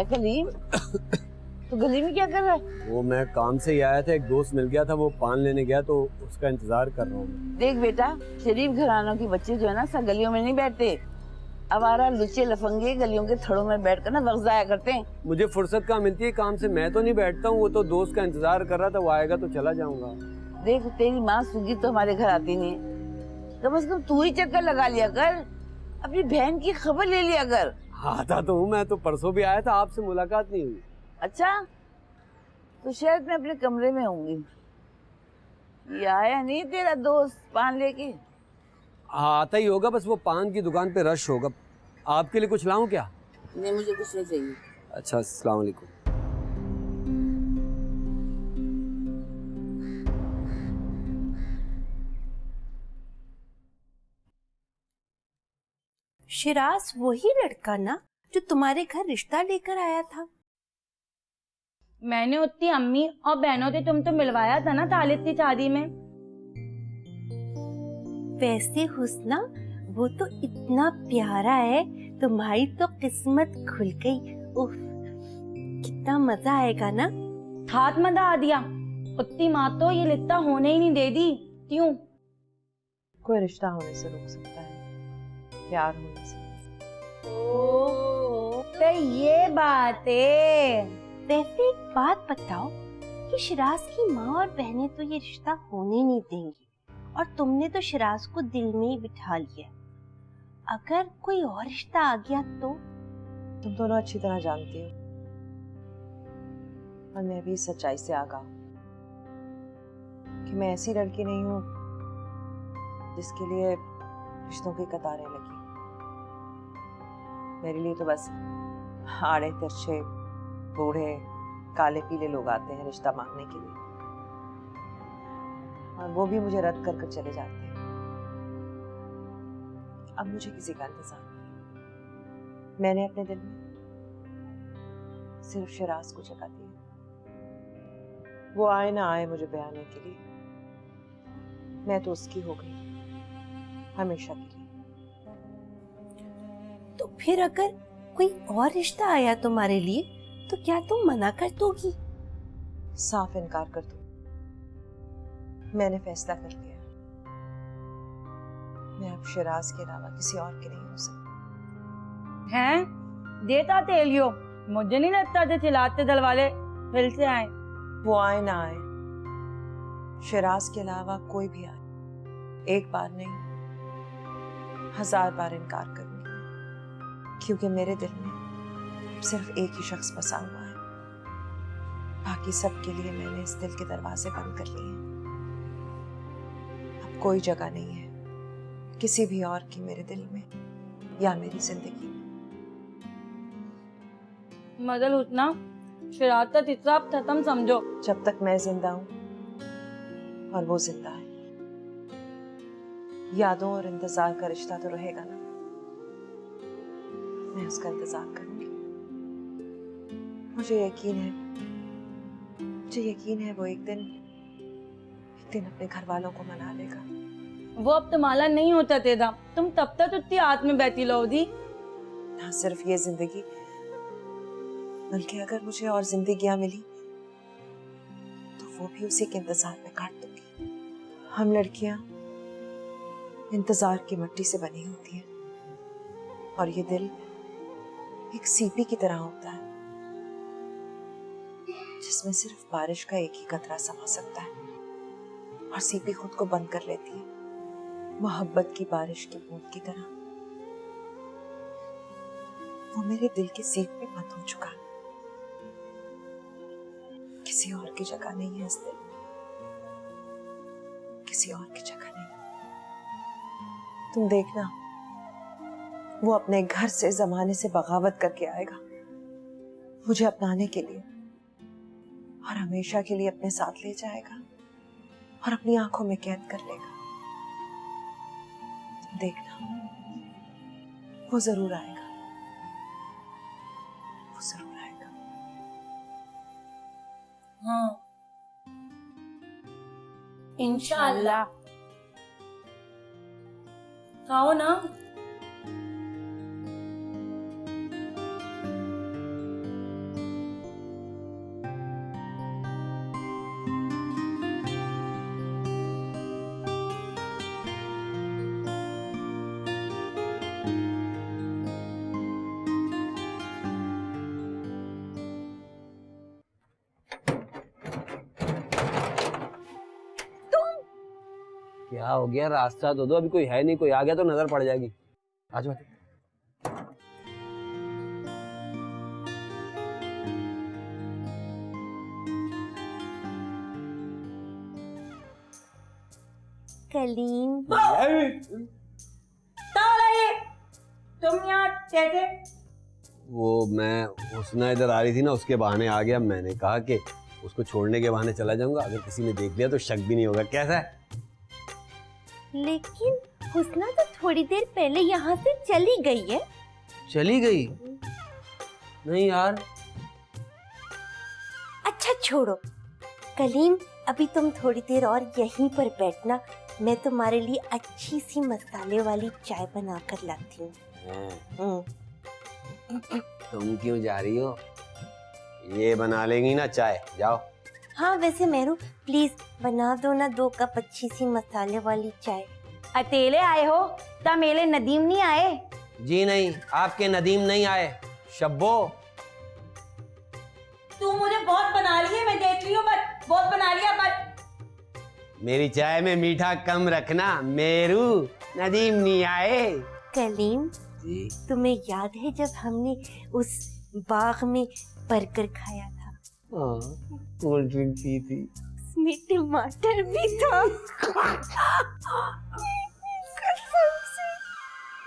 कलीम, तो गली में क्या कर रहा है? वो मैं काम से ही आया था, एक दोस्त मिल गया था, वो पान लेने गया तो उसका इंतजार कर रहा हूँ। देख बेटा, शरीफ घरानों के बच्चे जो है ना सब गलियों में नहीं बैठते। आवारा लुच्चे लफंगे गलियों के थड़ों में बैठकर ना वक्त जाया करते हैं। मुझे फुर्सत कहाँ मिलती है काम से, मैं तो नहीं बैठता हूँ। वो तो दोस्त का इंतजार कर रहा था, वो आएगा तो चला जाऊंगा। देख तेरी माँ सुगी तो हमारे घर आती नहीं है, कम से कम तू ही चक्कर लगा लिया कर, अपनी बहन की खबर ले लिया कर। आता तो हूँ, मैं तो परसों भी आया था, आपसे मुलाकात नहीं हुई। अच्छा, तो शायद मैं अपने कमरे में होंगी। ये आया नहीं तेरा दोस्त पान लेके? हाँ आता ही होगा, बस वो पान की दुकान पे रश होगा। आपके लिए कुछ लाऊं क्या? नहीं, मुझे कुछ नहीं चाहिए। अच्छा, अस्सलाम वालेकुम। शिराज वही लड़का ना जो तुम्हारे घर रिश्ता लेकर आया था? मैंने उतनी अम्मी और बहनों से तुम तो मिलवाया था ना तालिब की शादी में। वैसे हुस्ना वो तो इतना प्यारा है, तुम्हारी तो किस्मत खुल गई। उफ, कितना मजा आएगा ना। हाथ मदा आ दिया, उतनी माँ तो ये लिखता होने ही नहीं दे दी। क्यों? कोई रिश्ता होने से रोक सकता है, प्यार होने से। तो ये बात है। वैसे एक बात बताओ कि शिराज की माँ और बहनें तो ये रिश्ता होने नहीं देंगी, और तुमने तो शिराज को दिल में ही बिठा लिया। अगर कोई और रिश्ता आ गया तो? तुम दोनों अच्छी तरह जानती हो, और मैं भी सच्चाई से आगाह कि मैं ऐसी लड़की नहीं हूं जिसके लिए रिश्तों की कतारें लगी। मेरे लिए तो बस आड़े तिरछे बूढ़े काले पीले लोग आते हैं रिश्ता मांगने के लिए, और वो भी मुझे रद्द कर कर चले जाते हैं। अब मुझे किसी का इंतजार नहीं। मैंने अपने दिल में सिर्फ शिराज को जगह दी। वो आए ना आए मुझे ब्याने के लिए, मैं तो उसकी हो गई हमेशा के लिए। तो फिर अगर कोई और रिश्ता आया तुम्हारे लिए तो क्या तुम मना कर दोगी? साफ इनकार कर दूं। मैंने फैसला कर लिया, मैं अब शिराज के अलावा किसी और के नहीं हो सकती। हैं? देता तेलियो, मुझे नहीं लगता थे चिल्लाते दल वाले फिर से आए। वो आए ना आए, शिराज के अलावा कोई भी आए, एक बार नहीं 1000 बार इनकार करूंगी, क्योंकि मेरे दिल में सिर्फ एक ही शख्स बसा हुआ है। बाकी सब के लिए मैंने इस दिल के दरवाजे बंद कर लिए हैं। अब कोई जगह नहीं है किसी भी और की मेरे दिल में या मेरी जिंदगी में। मदल उतना शरारत इतना खत्म समझो। जब तक मैं जिंदा हूं और वो जिंदा है, यादों और इंतजार का रिश्ता तो रहेगा ना। मैं उसका इंतजार करूंगी। मुझे यकीन है वो एक दिन अपने घर वालों को मना लेगा। वो अब तुम्हारा नहीं होता तेरा, तुम तब तक उतनी हाथ में बैठी लोधी। ना सिर्फ ये जिंदगी, बल्कि अगर मुझे और जिंदगियां मिली तो वो भी उसी के इंतजार में काट दूंगी। हम लड़कियां इंतजार की मिट्टी से बनी होती हैं, और ये दिल एक सीपी की तरह होता है जिसमें सिर्फ बारिश का एक ही कतरा समा सकता है, और सीपी खुद को बंद कर लेती है मोहब्बत की बारिश की बूंद की तरह। वो मेरे दिल की सीप में बंद हो चुका है, किसी और की जगह नहीं है इस दिल में, किसी और की जगह नहीं। तुम देखना, वो अपने घर से जमाने से बगावत करके आएगा मुझे अपनाने के लिए, और हमेशा के लिए अपने साथ ले जाएगा और अपनी आंखों में कैद कर लेगा। तुम देखना, वो जरूर आएगा, वो जरूर आएगा। हाँ, इंशाअल्लाह। खाओ ना। क्या हो गया? रास्ता तो दो, अभी कोई है नहीं, कोई आ गया तो नजर पड़ जाएगी। आज बात कलीम, तुम यहाँ कैसे? वो मैं हुस्ना इधर आ रही थी ना, उसके बहाने आ गया। मैंने कहा कि उसको छोड़ने के बहाने चला जाऊंगा, अगर किसी ने देख लिया तो शक भी नहीं होगा। कैसा है? लेकिन हुस्ना तो थोड़ी देर पहले यहाँ से चली गई है। चली गई? नहीं यार। अच्छा छोड़ो कलीम, अभी तुम थोड़ी देर और यहीं पर बैठना, मैं तुम्हारे लिए अच्छी सी मसाले वाली चाय बना कर लाती हूँ। तुम क्यों जा रही हो? ये बना लेंगी ना चाय, जाओ। हाँ वैसे मेरू प्लीज बना दो ना 2 कप अच्छी सी मसाले वाली चाय। अकेले आए हो? ता मेरे नदीम नहीं आए? जी नहीं, आपके नदीम नहीं आए। शब्बो, तू मुझे बहुत बना रही है, मैं देख रही हूँ, बस बहुत बना लिया बस। मेरी चाय में मीठा कम रखना। मेरू, नदीम नहीं आए। कलीम, तुम्हें याद है जब हमने उस बाग में बर्गर खाया था? कोल्ड ड्रिंक पी थी। उसमें टमाटर भी था।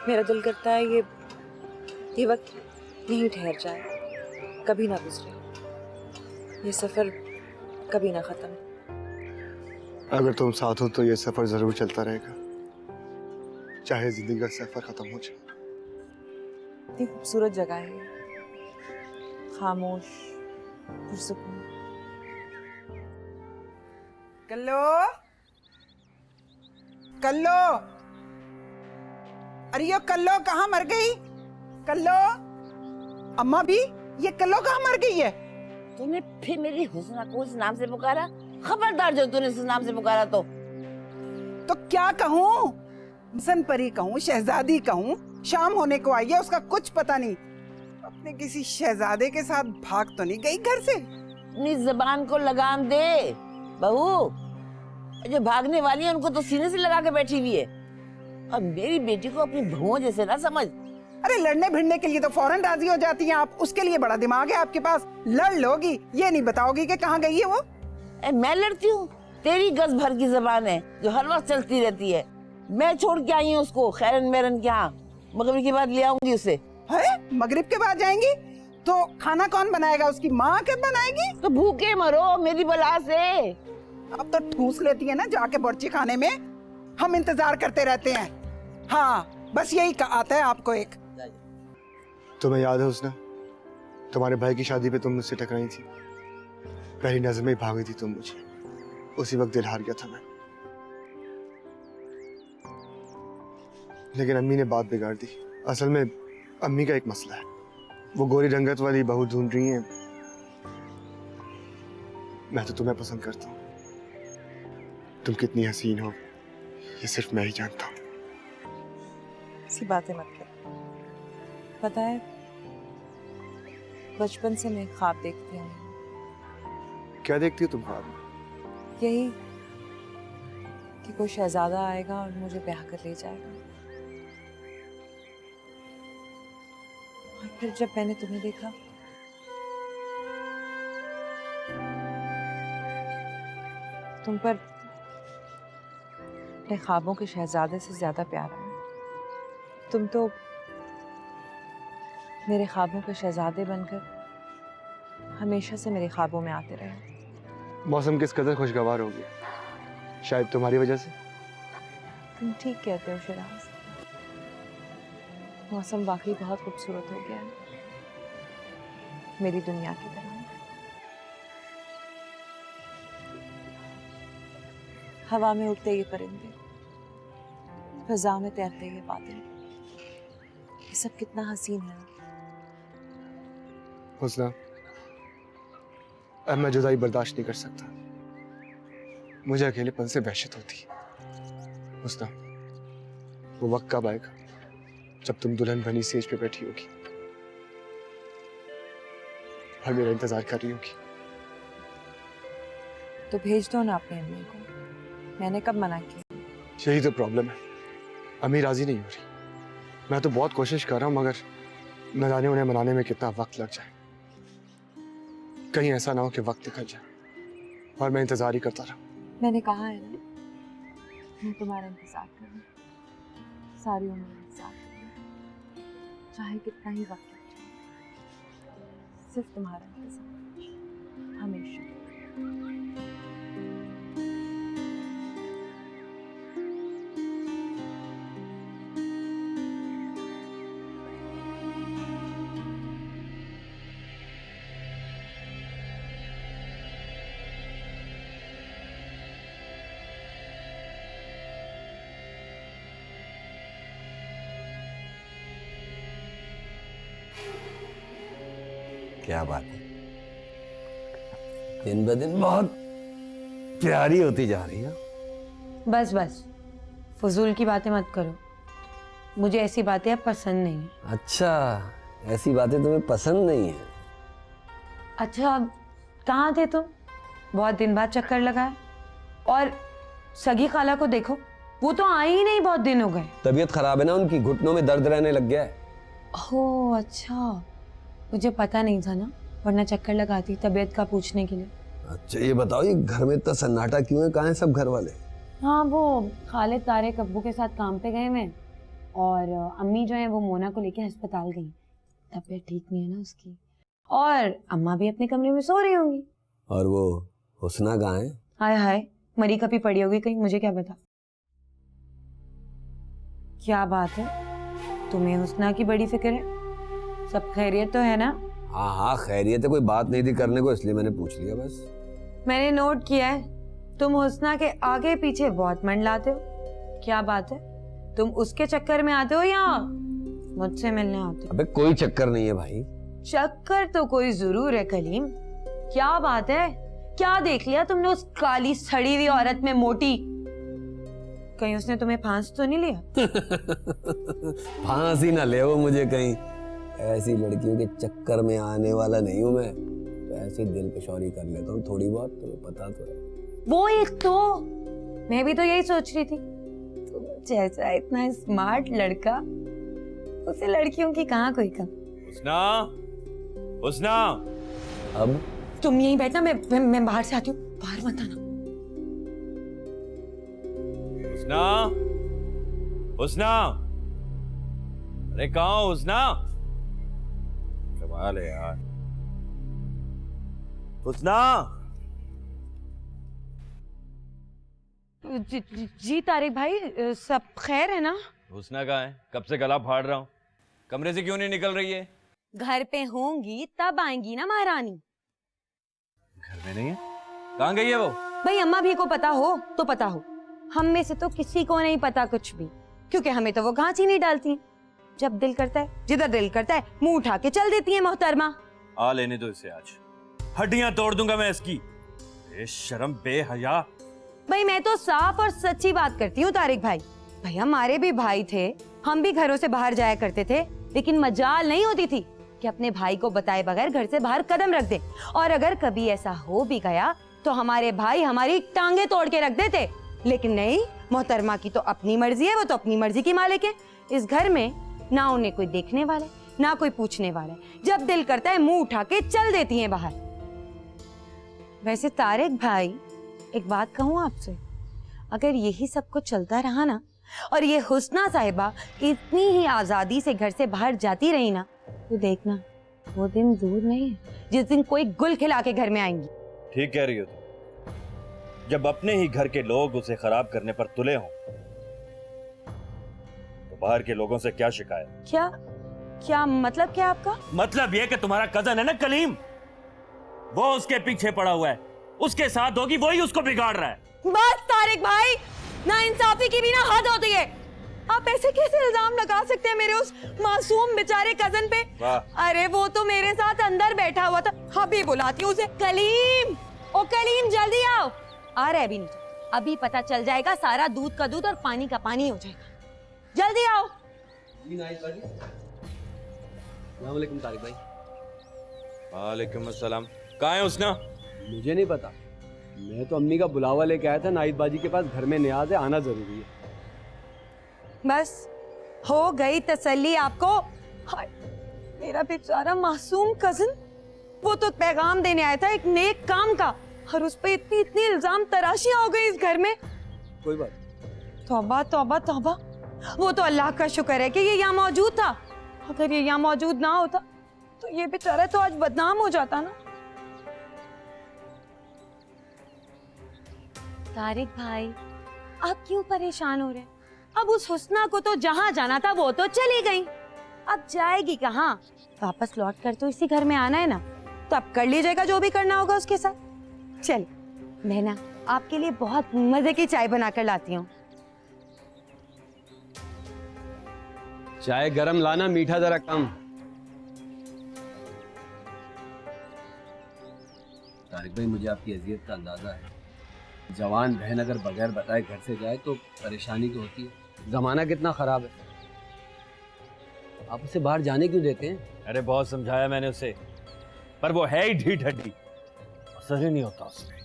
मेरा दिल करता है ये वक्त यहीं ठहर जाए, कभी ना गुजरे, ये सफर कभी ना खत्म। अगर तुम साथ हो तो ये सफर जरूर चलता रहेगा, चाहे जिंदगी का सफर खत्म हो जाए। इतनी खूबसूरत जगह है, खामोश, पुरसुकून। कल्लो, कल्लो, अरे ये कल्लो कहाँ मर गई? कल्लो, अम्मा भी, ये कल्लो कहाँ मर गई है? तूने फिर मेरी हुस्ना को उस नाम से पुकारा? खबरदार जो तूने इस नाम से पुकारा तो क्या कहूँ? सन परी कहूँ, शहजादी कहूँ, शाम होने को आई है, उसका कुछ पता नहीं। अपने किसी शहजादे के साथ भाग तो नहीं गई घर से? अपनी जबान को लगाम दे बहू। जो भागने वाली है उनको तो सीने से लगा के बैठी हुई है, और मेरी बेटी को अपनी बहुओं जैसे ना समझ। अरे लड़ने भिड़ने के लिए तो फौरन राजी हो जाती हैं आप, उसके लिए बड़ा दिमाग है आपके पास। लड़ लोगी, ये नहीं बताओगी कि कहाँ गई है वो। मैं लड़ती हूँ? तेरी गज भर की जबान है जो हर वक्त चलती रहती है। मैं छोड़ के आई हूँ उसको खैरन मेरन के यहाँ, मगरिब के बाद ले आऊंगी उसे। है? मगरिब के बाद जाएंगी तो खाना कौन बनाएगा? उसकी माँ के बनाएगी? तो भूखे मरो मेरी बला से। अब तो ठूस लेती है ना जाके बर्ची खाने में, हम इंतजार करते रहते हैं। हाँ बस यही आता है आपको। एक तुम्हें याद है हुस्ना, तुम्हारे भाई की शादी पे तुम मुझसे टकराई थी, पहली नजर में ही भागी थी तुम मुझे, उसी वक्त दिल हार गया था मैं। लेकिन अम्मी ने बात बिगाड़ दी। असल में अम्मी का एक मसला है, वो गोरी रंगत वाली बहू ढूंढ रही हैं। मैं तो तुम्हें पसंद करता हूँ, तुम कितनी हसीन हो ये सिर्फ मैं ही जानता हूँ। ऐसी बातें मत कर। पता है, बचपन से मैं ख्वाब देखती हूँ। क्या देखती हो तुम ख्वाब में? यही कि कोई शहजादा आएगा और मुझे ब्याह कर ले जाएगा। और फिर जब मैंने तुम्हें देखा, तुम पर अपने ख्वाबों के शहजादे से ज्यादा प्यार है। तुम तो मेरे ख्वाबों के शहजादे बनकर हमेशा से मेरे ख्वाबों में आते रहे। मौसम किस कदर खुशगवार हो गया, शायद तुम्हारी वजह से। तुम ठीक कहते हो शिराज, मौसम वाकई बहुत खूबसूरत हो गया है, मेरी दुनिया की तरह। हवा में उड़ते ये परिंदे, फिजा में तैरते ये बादल, ये सब कितना हसीन है। हुस्ना, अब मैं जुदाई बर्दाश्त नहीं कर सकता, मुझे अकेलेपन से वहशत होती है। हुस्ना, वो वक्त कब आएगा जब तुम दुल्हन बनी स्टेज पे बैठी होगी और मेरा इंतजार कर रही होगी? तो भेज दो ना अपनी अम्मी को, मैंने कब मना किया? यही तो प्रॉब्लम है, अम्मी राजी नहीं हो रही। मैं तो बहुत कोशिश कर रहा हूँ, मगर न जाने उन्हें मनाने में कितना वक्त लग जाए। कहीं ऐसा ना हो कि वक्त निकल जाए और मैं इंतजार ही करता रहा। मैंने कहा है ना, मैं तुम्हारा इंतजार करूँ, सारी उम्र इंतजार करूँ, चाहे कितना ही वक्त लग जाए, सिर्फ तुम्हारा इंतजार हमेशा। क्या बात है, दिन ब दिन बहुत प्यारी होती जा रही है। बस बस, फजूल की बातें मत करो, मुझे ऐसी बातें अब पसंद नहीं है। अच्छा, ऐसी बातें तुम्हें पसंद नहीं है? अच्छा, कहाँ थे तुम? बहुत दिन बाद चक्कर लगाया। और सगी खाला को देखो, वो तो आई ही नहीं, बहुत दिन हो गए। तबीयत खराब है ना उनकी, घुटनों में दर्द रहने लग गया है। ओह अच्छा, मुझे पता नहीं था ना, वरना चक्कर लगाती तबीयत का पूछने के लिए। अच्छा ये बताओ, ये घर में इतना सन्नाटा क्यों है? कहाँ हैं सब घर वाले? हाँ, वो खालिद तारिक अब्बू के साथ काम पे गए हैं, और अम्मी जो है वो मोना को लेके अस्पताल गई। तबीयत ठीक नहीं है ना उसकी, और अम्मा भी अपने कमरे में सो रही होंगी। और वो हुस्ना कहाँ है? हाय हाय, मरी कभी पड़ी होगी कहीं, मुझे क्या पता। क्या बात है, तुम्हें हुस्ना की बड़ी फिक्र है? सब खैरियत तो है ना? हाँ हाँ खैरियत है, कोई बात नहीं थी करने को, इसलिए मैंने पूछ लिया बस। मैंने नोट किया है, तुम हुस्ना के आगे पीछे बहुत मंडलाते हो। क्या बात है, तुम उसके चक्कर में आते हो या मुझसे मिलने आते हो? अबे कोई चक्कर नहीं है भाई। चक्कर तो कोई जरूर है कलीम। क्या बात है, क्या देख लिया तुमने उस काली सड़ी हुई औरत में मोटी? कहीं उसने तुम्हें फांस तो नहीं लिया? फांसी ना ले वो मुझे कहीं, ऐसी लड़कियों के चक्कर में आने वाला नहीं हूं मैं, तो ऐसे दिल पे शौरी कर लेता हूँ थोड़ी बहुत, तुम्हें पता तो है। वो एक तो मैं भी तो यही सोच रही थी, तुम जैसा इतना स्मार्ट लड़का, उसे लड़कियों की कहाँ कोई कम। हुस्ना, हुस्ना। अब तुम यहीं बैठना, मैं बाहर से आती हूँ, बाहर मत आना। हुस्ना, हुस्ना, अरे कहाँ हो हुस्ना? कमाल है यार। हुस्ना। जी तारिक भाई, सब खैर है ना? हुस्ना कहाँ है? कब से गला फाड़ रहा हूँ, कमरे से क्यों नहीं निकल रही है? घर पे होंगी तब आएंगी ना महारानी। घर में नहीं है? कहाँ गई है वो? भाई अम्मा भी को पता हो तो पता हो, हम में से तो किसी को नहीं पता कुछ भी, क्योंकि हमें तो वो घास ही नहीं डालती। जब दिल करता है, जिधर दिल करता है, मुंह उठा के चल देती है मोहतरमा। आ लेने दो इसे, आज हड्डियां तोड़ दूंगा मैं इसकी। बेशरम, बेहया। भाई मैं तो साफ और सच्ची बात करती हूँ तारिक भाई। भाई हमारे भी भाई थे, हम भी घरों से बाहर जाया करते थे, लेकिन मजाल नहीं होती थी कि अपने भाई को बताए बगैर घर से बाहर कदम रख दे। और अगर कभी ऐसा हो भी गया तो हमारे भाई हमारी टांगे तोड़ के रख देते। लेकिन नहीं, मोहतरमा की तो अपनी मर्जी है, वो तो अपनी मर्जी की मालिक है। इस घर में ना उन्हें कोई देखने वाला है ना कोई पूछने वाला है, जब दिल करता है मुंह उठा के चल देती हैं बाहर। वैसे तारिक भाई एक बात कहूँ आपसे, अगर यही सब कुछ चलता रहा ना, और ये हुस्ना साहिबा इतनी ही आजादी से घर से बाहर जाती रही ना, तो देखना वो दिन दूर नहीं है जिस दिन कोई गुल खिला के घर में आएंगी। ठीक कह रही हो तुम। जब अपने ही घर के लोग उसे खराब करने पर तुले हों, तो बाहर के लोगों से क्या शिकायत? क्या क्या मतलब क्या आपका? मतलब यह कि तुम्हारा कजन है ना कलीम, वो उसके पीछे पड़ा हुआ है, उसके साथ होगी, वही उसको बिगाड़ रहा है। बस तारिक भाई, ना इंसाफी की भी ना हद होती है। आप ऐसे कैसे इल्जाम लगा सकते हैं मेरे उस मासूम बेचारे कजन पे? अरे वो तो मेरे साथ अंदर बैठा हुआ था। अभी बुलाती हूँ उसे। कलीम, ओ कलीम जल्दी आओ। आ रहा है अभी नहीं, अभी पता चल जाएगा, सारा दूध का दूध और पानी का पानी हो जाएगा। जल्दी आओ। वालेकुम तारिक भाई। वालेकुम अस्सलाम। कहाँ है हुस्ना? मुझे नहीं पता, मैं तो अम्मी का बुलावा लेके आया था, नाहिद बाजी के पास घर में न्याज है, आना जरूरी है। बस हो गई तसल्ली आपको? हाय, मेरा बेचारा मासूम कजिन, वो तो पैगाम देने आया था एक नेक काम का, और उस पे इतनी इतनी इल्जाम तराशियां हो गई इस घर में। कोई बात। तौबा तौबा तौबा, वो तो अल्लाह का शुक्र है कि ये यहाँ मौजूद था। अगर ये यहाँ मौजूद ना होता तो ये बेचारा तो आज बदनाम हो जाता ना। तारिक भाई, आप क्यों परेशान हो रहे हैं? अब उस हुस्ना को तो जहाँ जाना था वो तो चली गई, अब जाएगी कहाँ? वापस लौट कर तो इसी घर में आना है ना, तो अब कर लीजिएगा जो भी करना होगा उसके साथ। चल, मैं ना आपके लिए बहुत मजे की चाय बनाकर लाती हूँ। चाय गरम लाना, मीठा जरा कम। तारिक भाई, मुझे आपकी अजियत का अंदाजा है। जवान बहन अगर बगैर बताए घर से जाए तो परेशानी तो होती है। जमाना कितना खराब है, आप उसे बाहर जाने क्यों देते हैं? अरे बहुत समझाया मैंने उसे, पर वो है ही ढीठ हड्डी, असर ही नहीं होता उसमें।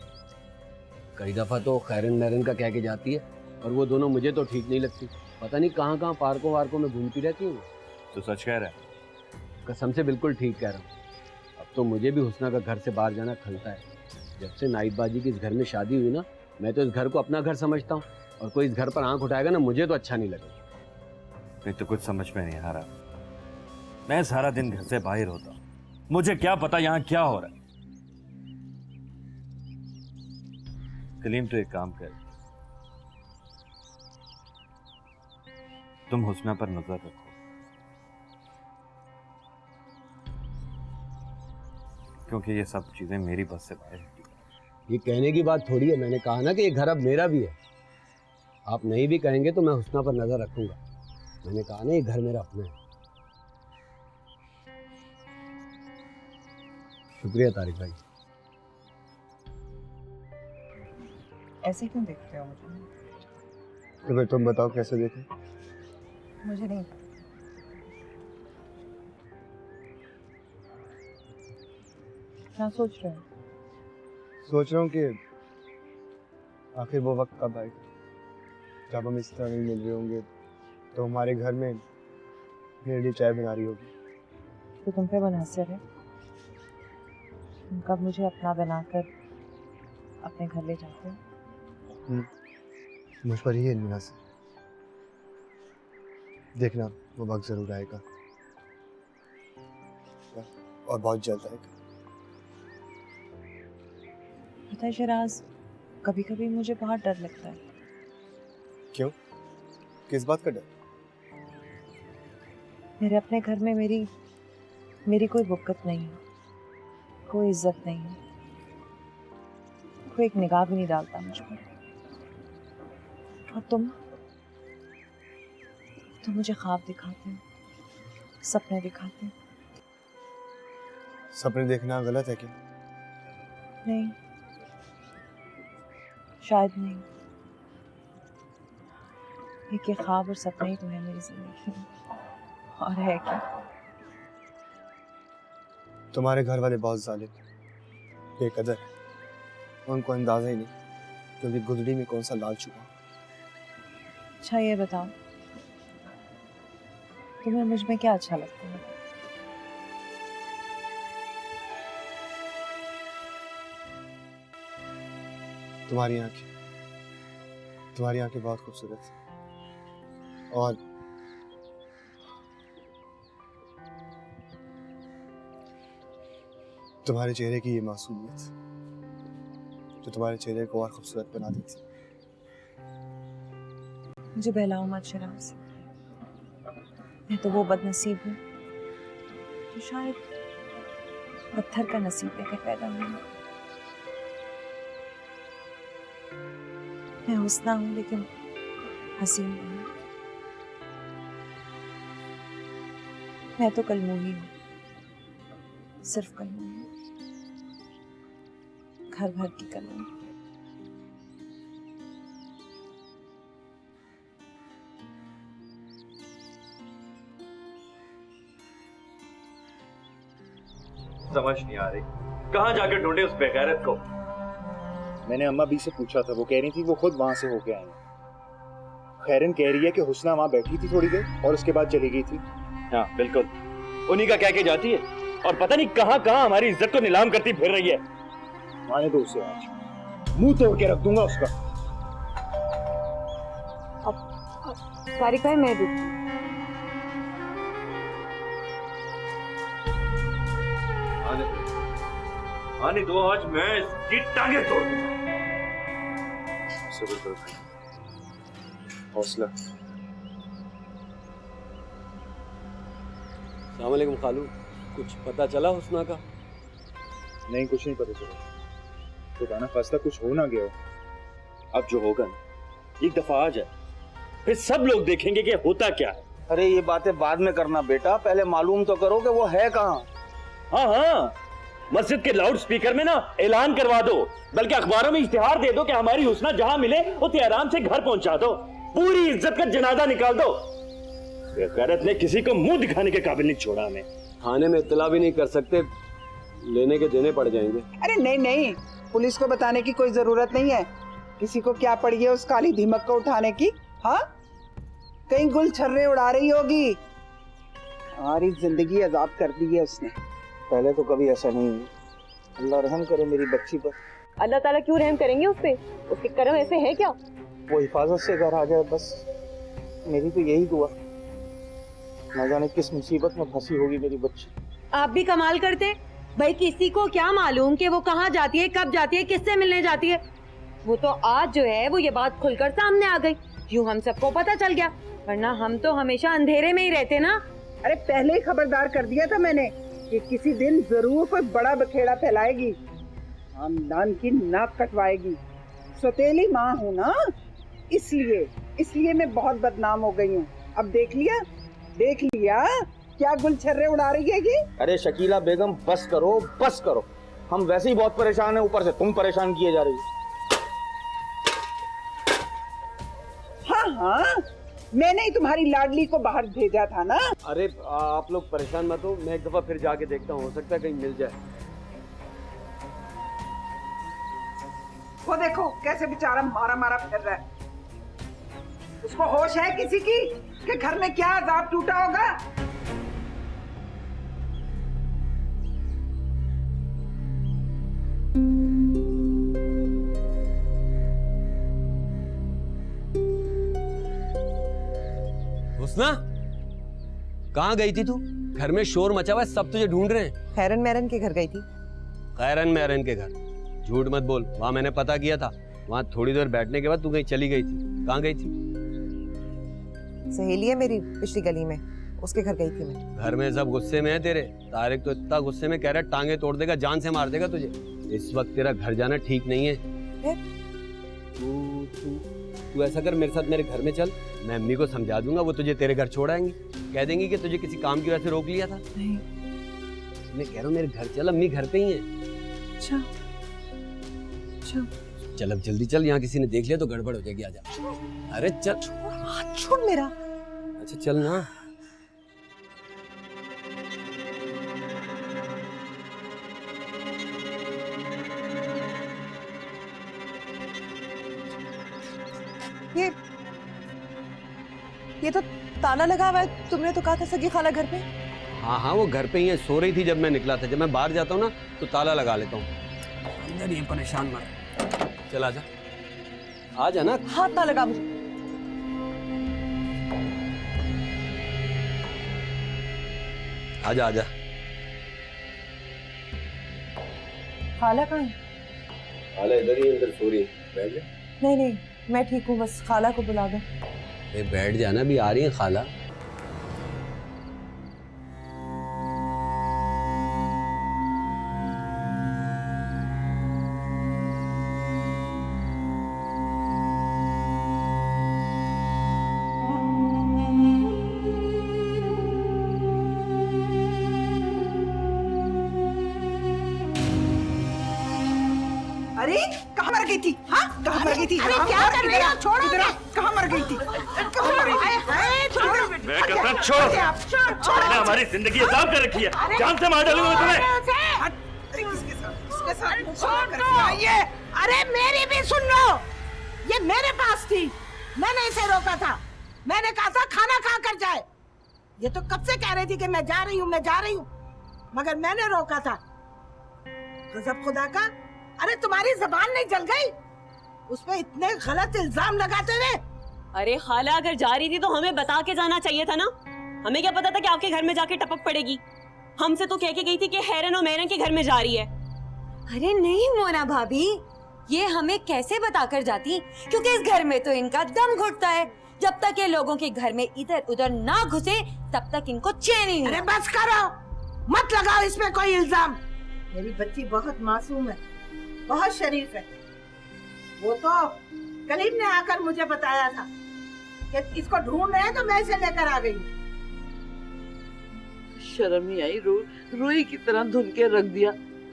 कई दफा तो खैरन मैरन का कह के जाती है, और वो दोनों मुझे तो ठीक नहीं लगती। पता नहीं कहाँ कहाँ पार्कों वार्कों में घूमती रहती हूँ। तो सच कह रहा है? कसम से बिल्कुल ठीक कह रहा हूँ। अब तो मुझे भी हुस्ना का घर से बाहर जाना खलता है। जब से नाइब बाजी की इस घर में शादी हुई ना, मैं तो इस घर को अपना घर समझता हूँ, और कोई इस घर पर आंख उठाएगा ना, मुझे तो अच्छा नहीं लगेगा। मैं तो कुछ समझ में नहीं आ रहा। मैं सारा दिन घर से बाहर होता, मुझे क्या पता यहाँ क्या हो रहा है। कलीम, तो एक काम कर, तुम हुस्ना पर नजर रखो, क्योंकि ये सब चीजें मेरी बस से बाहर हैं। ये कहने की बात थोड़ी है, मैंने कहा ना कि ये घर अब मेरा भी है। आप नहीं भी कहेंगे तो मैं हुस्ना पर नजर रखूंगा। मैंने कहा ना, ये घर मेरा अपना है। शुक्रिया तारिक भाई। ऐसे क्यों देखते हो मुझे? तो फिर तुम बताओ कैसे देखें? मुझे नहीं। क्या सोच रहे हो? सोच रहा हूँ कि आखिर वो वक्त कब आएगा जब हम इस तरह नहीं मिल रहे होंगे, तो हमारे घर में मेरे लिए चाय बना रही होगी। तो तुम पे मुनहसर है, तुम कब मुझे अपना बनाकर अपने घर ले जाते हो? मुझ पर ही है मुनहसर। देखना, वो वक्त जरूर आएगा, और बहुत जल्द आएगा। पता है शिराज, कभी कभी मुझे बहुत डर लगता है। क्यों? किस बात का डर? मेरे अपने घर में मेरी कोई वक़्त नहीं है, कोई इज्जत नहीं है, कोई एक निगाह भी नहीं डालता मुझ पर। और तुम मुझे ख्वाब दिखाते हो, सपने दिखाते हो। सपने देखना गलत है क्या? नहीं, शायद नहीं। एक ये ख्वाब और सपने ही तो है मेरी जिंदगी में, और है क्या? तुम्हारे घर वाले बहुत जालिम, बेकदर है। उनको अंदाजा ही नहीं क्योंकि गुदड़ी में कौन सा लाल छुपा। अच्छा ये बताओ, तुम्हें मुझ में क्या अच्छा लगता है? तुम्हारी आंखें बहुत खूबसूरत हैं, और तुम्हारे चेहरे की ये मासूमियत जो तुम्हारे चेहरे को और खूबसूरत बना देती। मुझे बहलाओ मत शिराज, मैं तो वो बदनसीब हूँ जो शायद पत्थर का नसीब लेकर पैदा हुई। मैं हुस्ना हूँ लेकिन हसीन नहीं। मैं तो कलमूही हूँ, सिर्फ कलमूही, घर भर की कलमूही। समझ नहीं आ रही, कहाँ जाकर ढूंढे उस बेगैरत को? मैंने अम्मा बी से पूछा था, वो कह रही थी वो खुद वहां से होके आई। खैरन कह रही है कि हुस्ना वहाँ बैठी थी थोड़ी देर और उसके बाद चली गई थी। हाँ बिल्कुल, उन्हीं का कह के जाती है और पता नहीं कहाँ कहाँ हमारी इज्जत को नीलाम करती फिर रही है। आने दो उसे, आज मुंह तोड़ के रख दूंगा उसका। तारिक भाई मैं भी आने दो, आज मैं इसकी टांगे तोड़ दूंगा। सब्र करो भाई, हौसला। अस्सलाम वालेकुम खालू, कुछ पता चला हुस्ना का? नहीं, कुछ नहीं पता चला। तो गाना फैसला कुछ हो ना गया हो। अब जो होगा ना, एक दफा आ जाए फिर सब लोग देखेंगे कि होता क्या है। अरे ये बातें बाद में करना बेटा, पहले मालूम तो करो कि वो है कहाँ। हाँ हाँ, मस्जिद के लाउड स्पीकर में ना ऐलान करवा दो, बल्कि अखबारों में इश्तिहार दे दो कि हमारी हुस्ना जहां मिले उसे आराम से घर पहुंचा दो, पूरी इज्जत का जनाजा निकाल दो। बेगैरत ने किसी को मुंह दिखाने के काबिल नहीं छोड़ा हमें। थाने में इत्तला भी नहीं कर सकते, लेने के देने पड़ जाएंगे। अरे नहीं नहीं, पुलिस को बताने की कोई जरूरत नहीं है। किसी को क्या पड़ी है उस काली धीमक को उठाने की? हाँ, कहीं गुल छर्रे उड़ा रही होगी। हमारी जिंदगी आजाद कर दी है उसने। पहले तो कभी ऐसा नहीं हुआ। अल्लाह रहम करे मेरी बच्ची पर। अल्लाह ताला क्यों रहम करेंगे उस पे? उसके कर्म ऐसे हैं क्या? वो हिफाजत से घर आ जाए, बस मेरी तो यही दुआ। न जाने किस मुसीबत में फंसी होगी मेरी बच्ची। आप भी कमाल करते भाई, किसी को क्या मालूम कि वो कहाँ जाती है, कब जाती है, किससे मिलने जाती है। वो तो आज जो है वो ये बात खुलकर सामने आ गई, यूं हम सबको पता चल गया, वरना हम तो हमेशा अंधेरे में ही रहते ना। अरे पहले ही खबरदार कर दिया था मैंने कि किसी दिन जरूर कोई बड़ा बखेड़ा फैलाएगी, खानदान की नाक कटवाएगी। सौतेली माँ हूँ ना, इसलिए मैं बहुत बदनाम हो गई हूँ। अब देख लिया क्या गुलछर्रे उड़ा रही है ये। अरे शकीला बेगम बस करो। हम वैसे ही बहुत परेशान हैं, ऊपर से तुम परेशान किए जा रही हो। हाँ, मैंने ही तुम्हारी लाडली को बाहर भेजा था ना। अरे आप लोग परेशान मत हो, मैं एक दफा फिर जाके देखता हूँ, हो सकता है कहीं मिल जाए। वो देखो कैसे बेचारा मारा फिर रहा है। उसको होश है किसी की कि घर में क्या अजाब टूटा होगा। हुस्ना, कहाँ गई थी तू? घर में शोर मचा हुआ है, सब तुझे ढूंढ रहे हैं। खैरन मैरन के घर गई थी। खैरन मैरन के घर? झूठ मत बोल, वहाँ मैंने पता किया था। वहाँ थोड़ी देर बैठने के बाद तू कहीं चली गई थी। कहाँ गई थी? सहेली है मेरी पिछली गली में, उसके घर गई थी मैं। घर में सब गुस्से में है तेरे। तारिक तो इतना गुस्से में कह रहा है टांगे तोड़ देगा, जान से मार देगा तुझे। इस वक्त तेरा घर जाना ठीक नहीं है। तू ऐसा कर, मेरे साथ मेरे घर में चल, मैं अम्मी को समझा दूंगा, वो तुझे तेरे घर छोड़ आएंगी। कह देंगी कि तुझे किसी काम की वजह से रोक लिया था। नहीं, मैं कह रहा हूँ मेरे घर चल, अम्मी घर पे ही है। अच्छा चल अब जल्दी चल, यहाँ किसी ने देख लिया तो गड़बड़ हो जाएगी। आजा। अरे चल। हाथ छोड़ मेरा। अच्छा चल ना। ये तो ताला लगा हुआ है। तुमने तो कहा था सगी खाला घर पे। हाँ, वो घर पे ही है, सो रही थी जब मैं निकला था। जब मैं बाहर जाता हूँ ना तो ताला लगा लेता हूँ। अंदर ये परेशान मत। चल आजा, आजा ना। हाथ ना लगा मुझे। आजा आजा। खाला कहाँ है? खाला इधर ही अंदर सो रही है, बैठ जा। नहीं, मैं ठीक हूँ, बस खाला को बुला दो। बैठ जाना, भी आ रही है खाला। अरे कहाँ मर गई थी? हाँ, कहाँ मर गई थी? अरे क्या कर रही हो? छोड़ो इधर आओ, कहाँ मर गई थी? कहाँ मर गई थी? मैं कहता हूँ छोड़, तुमने हमारी जिंदगी अजाब कर रखी है। जान से मार डालूंगा मैं तुम्हें। इसके साथ ये। अरे मेरी भी सुन लो, ये मेरे पास थी, मैंने इसे रोका था। मैंने कहा था खाना खा कर जाए। ये तो कब से कह रही थी कि मैं जा रही हूँ, मैं जा रही हूँ, मगर मैंने रोका था। गजब खुदा का। अरे तुम्हारी जबान नहीं जल गई उस पे इतने गलत इल्जाम लगाते हुए? अरे खाला, अगर जा रही थी तो हमें बता के जाना चाहिए था ना। हमें क्या पता था कि आपके घर में जाके टपक पड़ेगी। हमसे तो कह के गई थी कि हैरन और मैरन के घर में जा रही है। अरे नहीं मोना भाभी, ये हमें कैसे बताकर जाती, क्योंकि इस घर में तो इनका दम घुटता है। जब तक ये लोगों के घर में इधर उधर ना घुसे तब तक इनको चैन ही नहीं। अरे बस करो, मत लगाओ इस पे कोई इल्जाम। मेरी बच्ची बहुत मासूम है, बहुत शरीफ है। वो तो कलीम ने आकर मुझे बताया था कि इसको ढूंढ रहे हैं तो मैं इसे लेकर आ गई। शर्म ही आई, रुई की तरह धुन के रख दिया।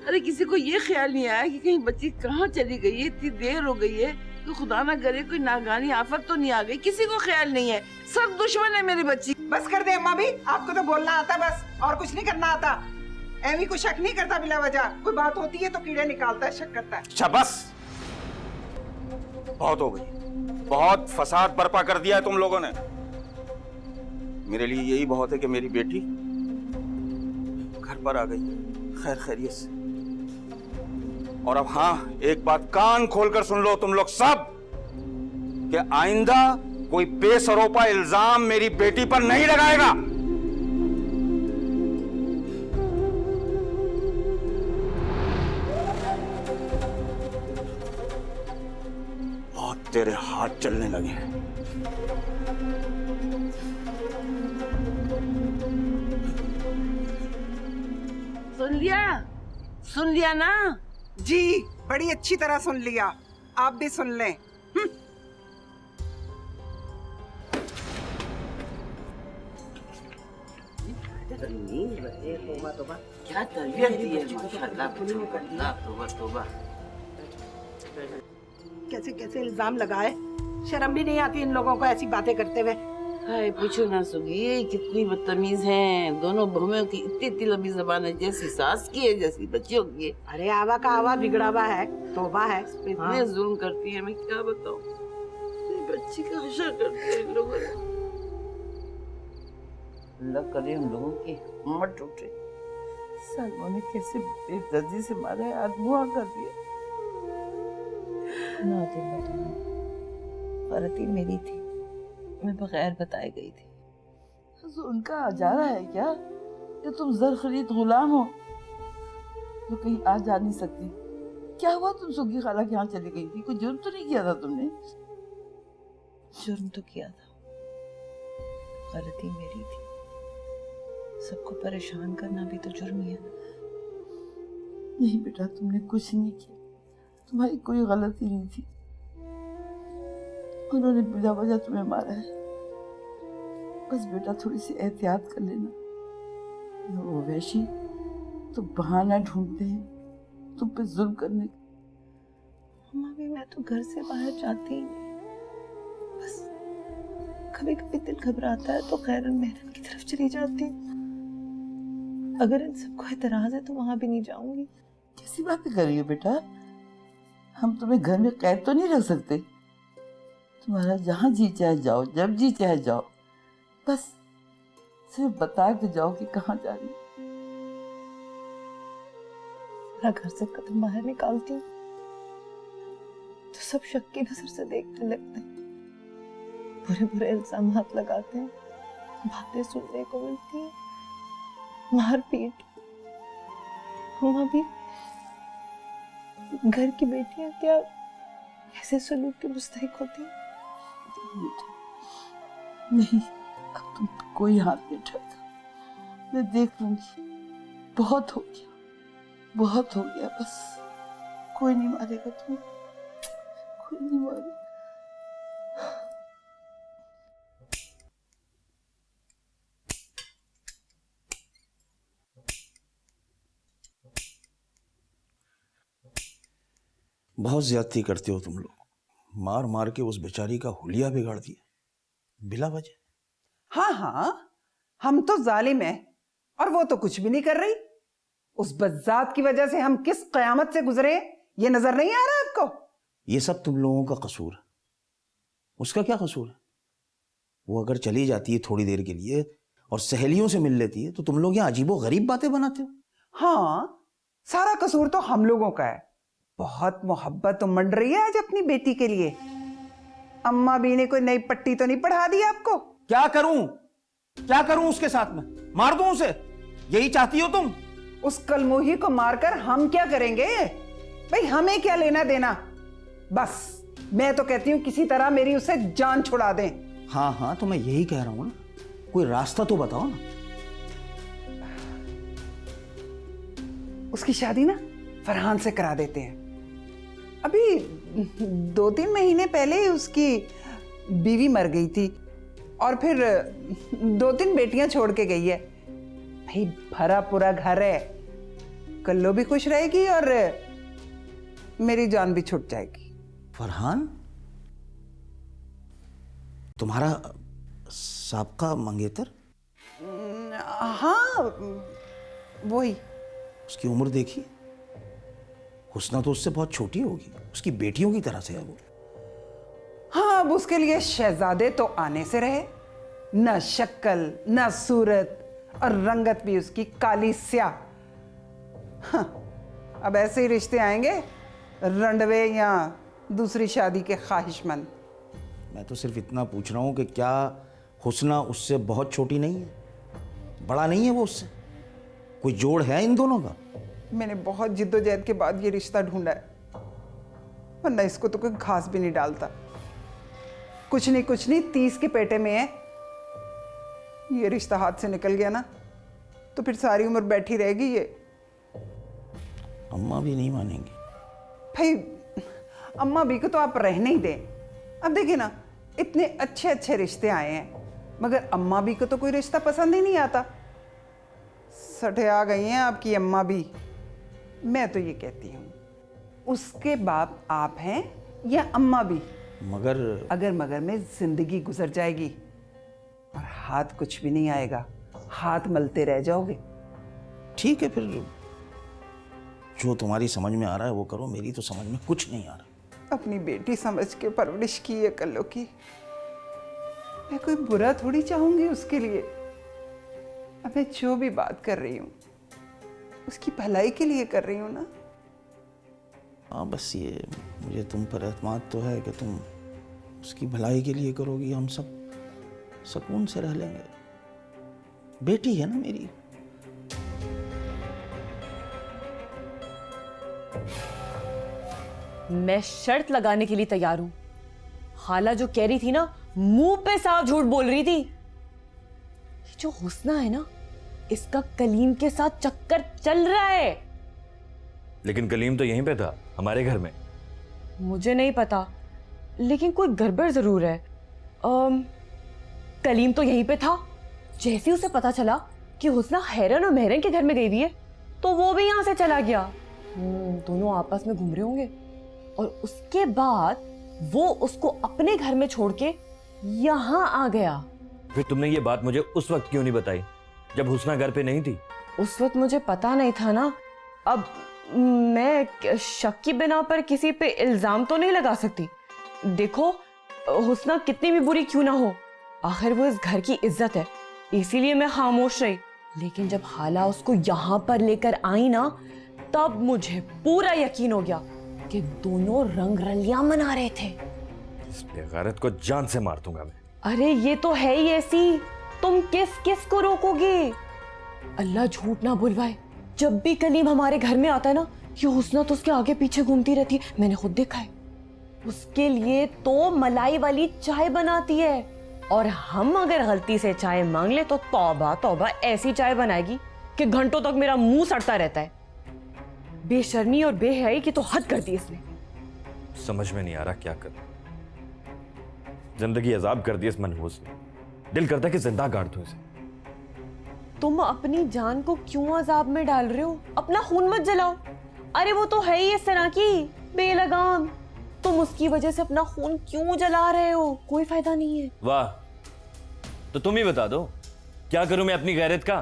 अरे किसी को ये ख्याल नहीं आया कि कहीं बच्ची कहाँ चली गई है, इतनी देर हो गई है, तो खुदा ना करे कोई नागानी आफत तो नहीं आ गई। किसी को ख्याल नहीं है, सब दुश्मन है मेरी बच्ची। बस कर दे अम्मा भी, आपको तो बोलना आता बस, और कुछ नहीं करना आता। एमी को शक नहीं करता बिला वजह, कोई बात होती है तो कीड़े निकालता है, शक करता है। शाबाश, बहुत हो गई, बहुत फसाद बर्पा कर दिया है तुम लोगों ने। मेरे लिए यही बहुत है कि मेरी बेटी घर पर आ गई खैर खैरियत से। और अब हाँ, एक बात कान खोलकर सुन लो तुम लोग सब, कि आइंदा कोई बेसरोपा इल्जाम मेरी बेटी पर नहीं लगाएगा। बहुत तेरे हाथ चलने लगे हैं। सुन लिया ना? जी बड़ी अच्छी तरह सुन लिया, आप भी सुन लें। क्या तरबियत दी है, माशाअल्लाह, तौबा तौबा। कैसे कैसे इल्जाम लगाए, शर्म भी नहीं आती इन लोगों को ऐसी बातें करते हुए। हाय पूछो ना सुगी, ये कितनी बदतमीज हैं। दोनों बहुओं की इतनी इतनी लंबी जबान है, जैसी सास की है जैसी बच्चियों की है। अरे आवा का आवा बिगड़ा हुआ है, तौबा है। इतने जुल्म करती है, मैं क्या बताऊं। बच्ची का हशर करते हैं इन लोगों ने। अल्लाह करे उन लोगों की हिम्मत टूटे। सालों ने कैसे बेदर्दी से मारा है, आदमुआ कर दिया। ना गलती मेरी थी, मैं बगैर बताए गई थी। तो उनका हजारा है क्या कि तुम जर खरीद गुलाम हो जो कहीं आ जा नहीं सकती? क्या हुआ, तुम सुगी खाला के यहाँ चली गई थी? कोई जुर्म तो नहीं किया था तुमने? जुर्म तो किया था, गलती मेरी थी। सबको परेशान करना भी तो जुर्म ही है ना। नहीं बेटा, तुमने कुछ नहीं किया, तुम्हारी कोई गलती नहीं थी। उन्होंने बिना वजह तुम्हें मारा है। बस बेटा थोड़ी सी एहतियात कर लेना। वो वैशी तो बहाना ढूंढते हैं तुम पे जुल्म करने का। मम्मी मैं तो घर से बाहर जाती ही नहीं, बस कभी कभी दिल घबराता है तो खैरन मेहरन की तरफ चली जाती। अगर इन सबको एतराज है तो वहां भी नहीं जाऊंगी। कैसी बातें कर रही हो बेटा? हम तुम्हें घर में कैद तो नहीं रख सकते। तुम्हारा जहाँ जी चाहे जाओ, जब जी चाहे जाओ, बस सिर्फ बता के जाओ कि कहाँ जा रही। घर से कदम बाहर निकालती हूँ तो सब शक की नजर से देखने लगते हैं, बुरे बुरे इल्जाम हाथ लगाते हैं, बातें सुनने को मिलती है, मारपीट। हम अभी घर की बेटियां क्या ऐसे सलूक के मुस्तहिक होती हैं? नहीं, अब तुम कोई हाथ नहीं उठाएगा। मैं देख लूंगी, बहुत हो गया, बहुत हो गया। बस कोई नहीं मारेगा तुम्हें, कोई नहीं मारेगा। बहुत ज्यादती करते हो तुम लोग, मार मार के उस बेचारी का हुलिया बिगाड़ दिया बिला वजह। हाँ हाँ, हम तो जालिम हैं और वो तो कुछ भी नहीं कर रही। उस बज्जात की वजह से हम किस कयामत से गुजरे ये नजर नहीं आ रहा आपको? ये सब तुम लोगों का कसूर है। उसका क्या कसूर है? वो अगर चली जाती है थोड़ी देर के लिए और सहेलियों से मिल लेती है तो तुम लोग यहाँ अजीबो गरीब बातें बनाते हो। हाँ, सारा कसूर तो हम लोगों का है। बहुत मोहब्बत उमड़ रही है आज अपनी बेटी के लिए। अम्मा भी ने कोई नई पट्टी तो नहीं पढ़ा दी आपको? क्या करूं उसके साथ में? मार दूं उसे? यही चाहती हो तुम? उस कलमोही को मारकर हम क्या करेंगे भाई? हमें क्या लेना देना? बस मैं तो कहती हूँ किसी तरह मेरी उसे जान छुड़ा दें। हाँ, तो मैं यही कह रहा हूं ना, कोई रास्ता तो बताओ ना। उसकी शादी ना फरहान से करा देते हैं। अभी 2-3 महीने पहले ही उसकी बीवी मर गई थी और फिर 2-3 बेटियां छोड़ के गई है। भाई भरा पूरा घर है, कल्लो भी खुश रहेगी और मेरी जान भी छूट जाएगी। फरहान तुम्हारा साबका मंगेतर? हाँ वही। उसकी उम्र देखी, हुस्ना तो उससे बहुत छोटी होगी, उसकी बेटियों की तरह से है वो। हाँ, अब उसके लिए शहजादे तो आने से रहे, न शक्ल न सूरत और रंगत भी उसकी काली स्याह। हाँ, अब ऐसे ही रिश्ते आएंगे, रंडवे या दूसरी शादी के ख्वाहिशमंद। मैं तो सिर्फ इतना पूछ रहा हूं कि क्या हुस्ना उससे बहुत छोटी नहीं है? बड़ा नहीं है वो उससे? कोई जोड़ है इन दोनों का? मैंने बहुत जिद्दोजहद के बाद ये रिश्ता ढूंढा है, वरना इसको तो कोई घास भी नहीं डालता। कुछ नहीं 30 के पेटे में है। ये रिश्ता हाथ से निकल गया ना तो फिर सारी उम्र बैठी रहेगी ये। अम्मा भी नहीं मानेंगी। भाई अम्मा भी को तो आप रहने ही दें। अब देखिए ना, इतने अच्छे अच्छे रिश्ते आए हैं मगर अम्मा भी को तो कोई रिश्ता पसंद ही नहीं आता। सठे आ गई हैं आपकी अम्मा भी। मैं तो ये कहती हूँ उसके बाप आप हैं या अम्मा भी, मगर मगर में जिंदगी गुजर जाएगी और हाथ कुछ भी नहीं आएगा, हाथ मलते रह जाओगे। ठीक है, फिर जो तुम्हारी समझ में आ रहा है वो करो, मेरी तो समझ में कुछ नहीं आ रहा। अपनी बेटी समझ के परवरिश की है कल्लो की। मैं कोई बुरा थोड़ी चाहूंगी उसके लिए। अब मैं जो भी बात कर रही हूँ उसकी भलाई के लिए कर रही हूँ ना। हाँ, बस ये मुझे तुम पर एतमाद तो है कि तुम उसकी भलाई के लिए करोगी। हम सब सुकून से रह लेंगे। बेटी है ना मेरी। मैं शर्त लगाने के लिए तैयार हूं। खाला जो कह रही थी ना, मुंह पे साफ झूठ बोल रही थी। ये जो हुस्ना है ना, इसका कलीम के साथ चक्कर चल रहा है। लेकिन कलीम तो यहीं पे था, हमारे घर में। मुझे नहीं पता, लेकिन कोई गड़बड़ जरूर है। कलीम तो यहीं पे था। जैसे उसे पता चला कि हुस्ना हैरन और महरन के घर में गई हुई है तो वो भी यहाँ से चला गया। दोनों आपस में घूम रहे होंगे और उसके बाद वो उसको अपने घर में छोड़ के यहाँ आ गया। फिर तुमने ये बात मुझे उस वक्त क्यों नहीं बताई जब हुस्ना घर पे नहीं थी? उस वक्त मुझे पता नहीं था ना। अब मैं शक की बिना पर किसी पे इल्जाम तो नहीं लगा सकती। देखो, हुस्ना कितनी भी बुरी क्यों ना हो, आखिर वो इस घर की इज्जत है, इसीलिए मैं खामोश रही। लेकिन जब हाला उसको यहाँ पर लेकर आई ना, तब मुझे पूरा यकीन हो गया कि दोनों रंग रलियां मना रहे थे। इस बेगैरत को जान से मार दूंगा मैं। अरे ये तो है ही ऐसी, तुम किस किस को रोकोगे? अल्लाह झूठ ना बुलवाए, जब भी कलीम हमारे घर में आता है ना, ये हुस्ना तो उसके आगे पीछे घूमती रहती है। मैंने खुद देखा है। उसके लिए तो मलाई वाली चाय बनाती है, और हम अगर गलती से चाय मांग ले तो तौबा तौबा ऐसी चाय बनाएगी कि घंटों तक मेरा मुंह सड़ता रहता है। बेशर्मी और बेहयाई की तो हद कर दी इसने। समझ में नहीं आ रहा क्या कर। जिंदगी अजाब कर दी इस मनहूस ने। दिल करता है कि जिंदा गाड़ दूं इसे। तुम अपनी जान को क्यों अजाब में डाल रहे हो? अपना खून मत जलाओ। अरे वो तो है ही इस तरह की बेलगाम। तुम उसकी वजह से अपना खून क्यों जला रहे हो? कोई फायदा नहीं है। वाह, तो तुम ही बता दो, क्या करूं मैं अपनी गैरत का?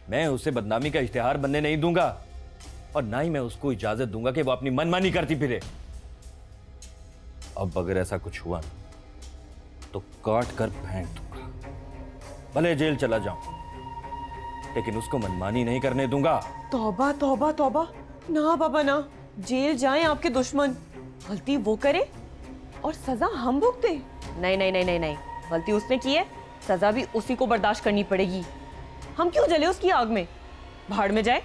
मैं उसे बदनामी का इश्तिहार बनने नहीं दूंगा, और ना ही मैं उसको इजाजत दूंगा कि वो अपनी मनमानी करती फिरे। अब अगर ऐसा कुछ हुआ तो काट कर फेंक दूंगा। भले जेल चला जाऊं, लेकिन उसको मनमानी नहीं करने दूंगा। तौबा तौबा तौबा, ना बाबा ना, जेल जाएं आपके दुश्मन, गलती वो करे और सजा हम भुगते। नहीं नहीं नहीं नहीं नहीं, गलती उसने की है, सजा भी उसी को बर्दाश्त करनी पड़ेगी। हम क्यों जले उसकी आग में? भाड़ में जाए।